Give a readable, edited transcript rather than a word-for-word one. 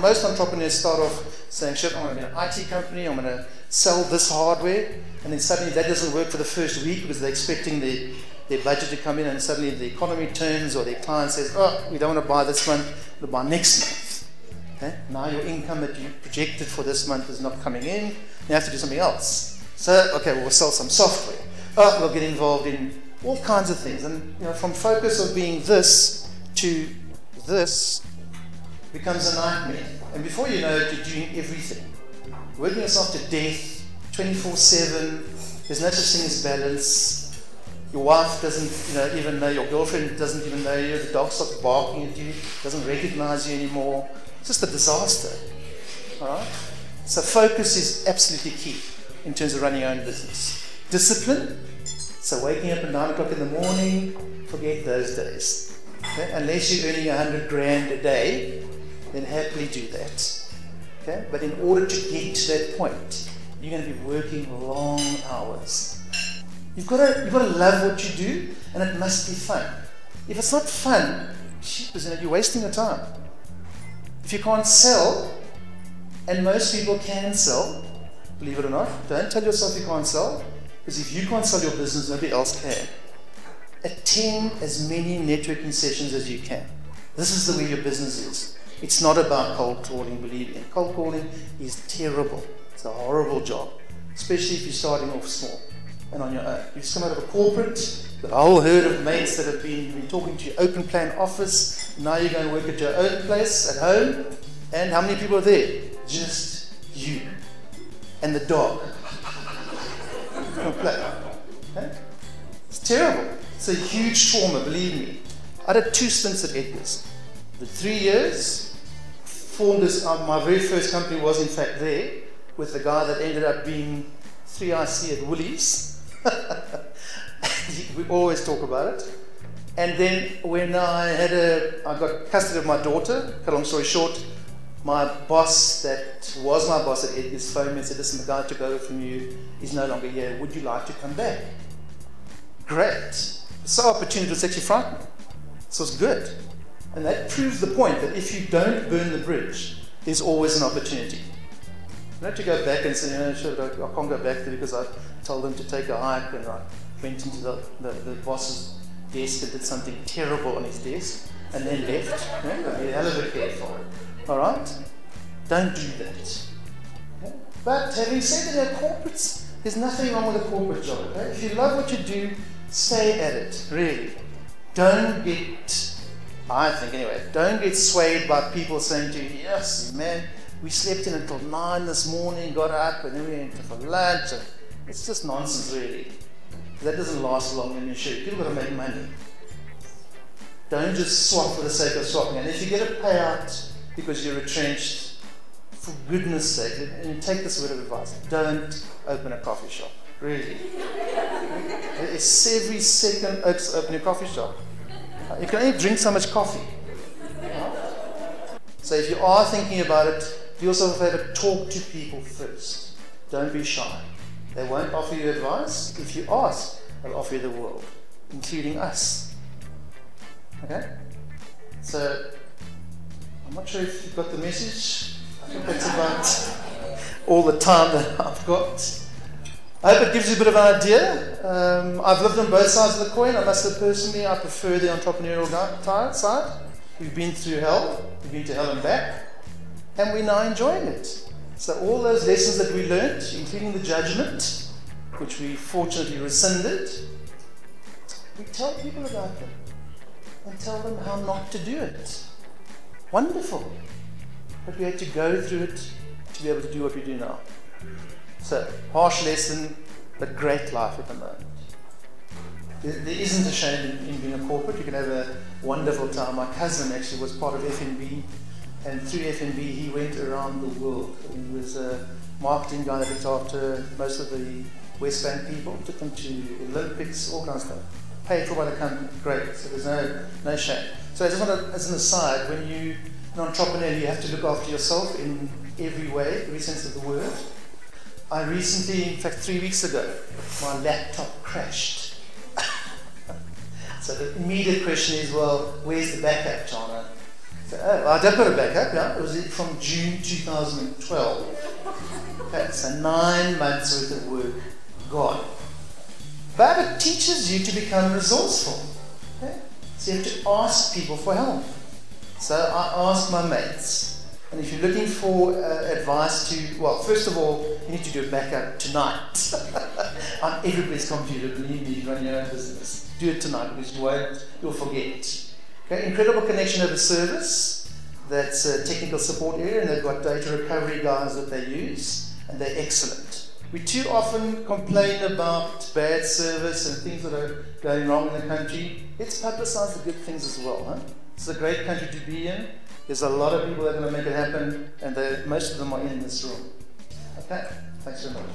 most entrepreneurs start off saying, shit, I'm going to be an IT company, I'm going to sell this hardware, and then suddenly that doesn't work for the first week because they're expecting their budget to come in, and suddenly the economy turns or their client says, oh, we don't want to buy this month, we'll buy next month. Okay? Now your income that you projected for this month is not coming in, you have to do something else. So, okay, we'll sell some software. Oh, we'll get involved in all kinds of things. And from focus of being this to this becomes a nightmare. And before you know it, you're doing everything. Working yourself to death, 24/7, there's no such thing as balance. Your wife doesn't even know, your girlfriend doesn't even know you, the dog stops barking at you, doesn't recognize you anymore. It's just a disaster. Alright? So focus is absolutely key in terms of running your own business. Discipline, so waking up at 9 o'clock in the morning, forget those days. Okay? Unless you're earning 100 grand a day, then happily do that. Okay? But in order to get to that point, you're going to be working long hours. You've got to love what you do, and it must be fun. If it's not fun, you're wasting your time. If you can't sell, and most people can sell, believe it or not, don't tell yourself you can't sell, because if you can't sell your business, nobody else can. Attend as many networking sessions as you can. This is the way your business is. It's not about cold calling, believe me. Cold calling is terrible. It's a horrible job, especially if you're starting off small and on your own. You've just come out of a corporate, got a whole herd of mates that have been talking to your open plan office. Now you're going to work at your own place at home. And how many people are there? Just you and the dog. Okay? It's terrible. It's a huge trauma, believe me. I did 2 stints at Edgar's. The 3 years, formed this, my very first company was in fact there, with the guy that ended up being 3IC at Woolies. We always talk about it. And then when I got custody of my daughter, cut a long story short, my boss that was my boss at Edgar's phoned me and said, listen, the guy took over from you, he's no longer here, would you like to come back? Great. So opportunity was actually frightening. So it's good. And that proves the point that if you don't burn the bridge, there's always an opportunity. You don't have to go back and say, sure, I can't go back there because I told them to take a hike and I went into the boss's desk and did something terrible on his desk and then left. Be hell of a careful. Alright? Don't do that. Okay? But having said that, corporates, there's nothing wrong with a corporate job. Okay? If you love what you do, stay at it, really. Don't get, I think anyway, don't get swayed by people saying to you, yes, man, we slept in until 9 this morning, got up, and then we went for lunch. And it's just nonsense, really. That doesn't last long in your shoot. People got to make money. Don't just swap for the sake of swapping. And if you get a payout because you're retrenched, for goodness sake, and take this word of advice, don't open a coffee shop. Really. It's every second open a coffee shop. You can only drink so much coffee. So if you are thinking about it, do yourself a favor, talk to people first. Don't be shy. They won't offer you advice. If you ask, they'll offer you the world, including us. Okay? So, I'm not sure if you've got the message. I think that's about all the time that I've got. I hope it gives you a bit of an idea. I've lived on both sides of the coin. I must say personally, I prefer the entrepreneurial side. We've been through hell. We've been to hell and back. And we're now enjoying it. So all those lessons that we learned, including the judgment, which we fortunately rescinded, we tell people about them and tell them how not to do it. Wonderful. But we had to go through it to be able to do what we do now. So, harsh lesson, but great life at the moment. There isn't a shame in being a corporate. You can have a wonderful time. My cousin actually was part of FNB, and through FNB he went around the world. He was a marketing guy that looked after most of the West Bank people, took them to Olympics, all kinds of stuff. Paid for by the company, great. So there's no shame. So I just want to, as an aside, when you're an entrepreneur, you have to look after yourself in every way, every sense of the word. I recently, in fact 3 weeks ago, my laptop crashed. So the immediate question is, well, where's the backup, Chana? So, I did put it back up, yeah. It was from June 2012. Okay, so 9 months worth of work gone. But it teaches you to become resourceful. Okay? So you have to ask people for help. So I asked my mates. And if you're looking for advice to, well, first of all, you need to do a backup tonight. On everybody's computer, believe me, you run your own business. Do it tonight because you'll forget. Okay, incredible connection over service. That's a technical support area, and they've got data recovery guys that they use, and they're excellent. We too often complain about bad service and things that are going wrong in the country. Let's publicize the good things as well. Huh? It's a great country to be in. There's a lot of people that are going to make it happen, and most of them are in this room. Okay? Thanks very much.